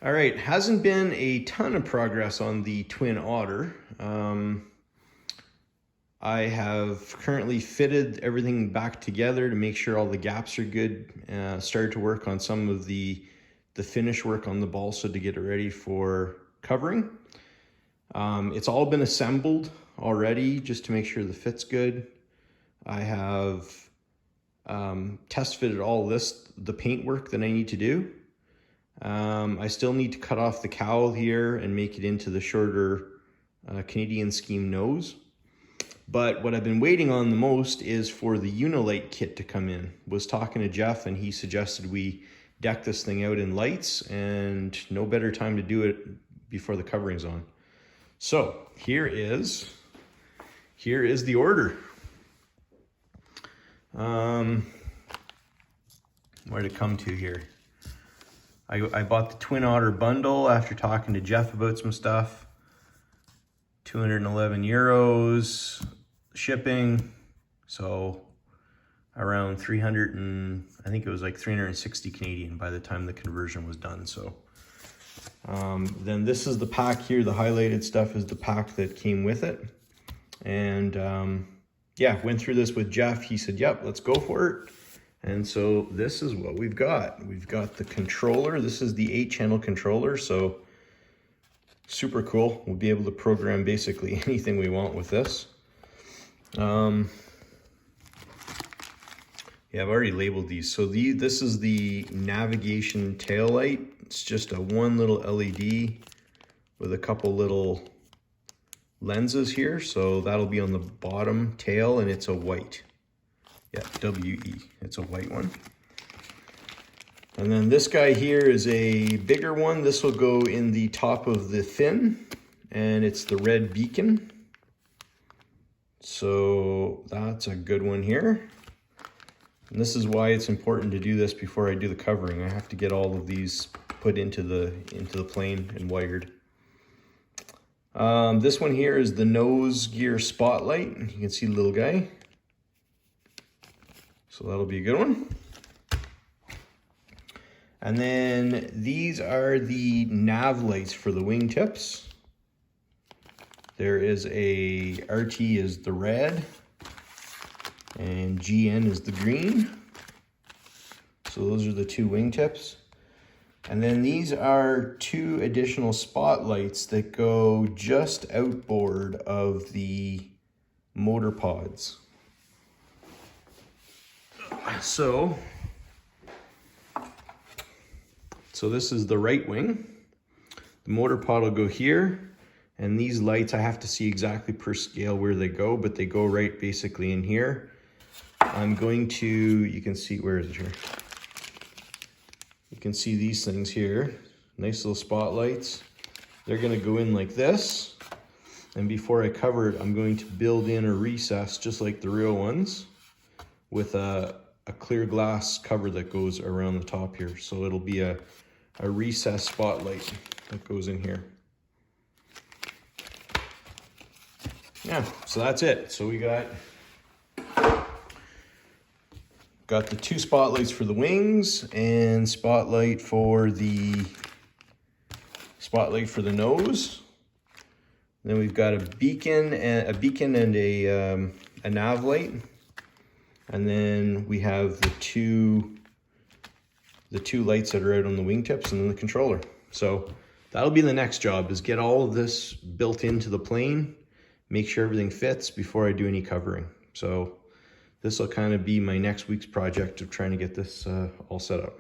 All right, hasn't been a ton of progress on the twin Otter. I have currently fitted everything back together to make sure all the gaps are good. Started to work on some of the finish work on the balsa to get it ready for covering. It's all been assembled already just to make sure the fit's good. I have test fitted all the paint work that I need to do. I still need to cut off the cowl here and make it into the shorter Canadian scheme nose. But what I've been waiting on the most is for the Unilight kit to come in. Was talking to Jeff and he suggested we deck this thing out in lights, and no better time to do it before the covering's on. So here is the order. Where'd it come to here? I bought the Twin Otter bundle after talking to Jeff about some stuff. 211 euros shipping, so around 300 and I think it was like 360 Canadian by the time the conversion was done. So then this is the pack here. The highlighted stuff is the pack that came with it. And yeah, went through this with Jeff. He said, yep, let's go for it. And so this is what we've got. We've got the controller. This is the 8-channel controller, so super cool. We'll be able to program basically anything we want with this. Yeah, I've already labeled these. So this is the navigation tail light. It's just a one little LED with a couple little lenses here. So that'll be on the bottom tail, and it's a white. Yeah, WE, it's a white one. And then this guy here is a bigger one. This will go in the top of the fin, and it's the red beacon. So that's a good one here. And this is why it's important to do this before I do the covering. I have to get all of these put into the plane and wired. This one here is the nose gear spotlight. You can see the little guy. So that'll be a good one. And then these are the nav lights for the wingtips. There is a RT is the red and GN is the green. So those are the two wingtips. And then these are two additional spotlights that go just outboard of the motor pods. So this is the right wing. The motor pod will go here, and these lights I have to see exactly per scale where they go, but they go right basically in here. I'm going to, you can see, where is it here? You can see these things here, nice little spotlights. They're gonna go in like this, and before I cover it, I'm going to build in a recess just like the real ones with a clear glass cover that goes around the top here. So it'll be a recessed spotlight that goes in here. Yeah, so that's it. So we got the two spotlights for the wings and spotlight for the nose. Then we've got a beacon and a nav light. And then we have the two lights that are out on the wingtips, and then the controller. So that'll be the next job, is get all of this built into the plane, make sure everything fits before I do any covering. So this will kind of be my next week's project of trying to get this all set up.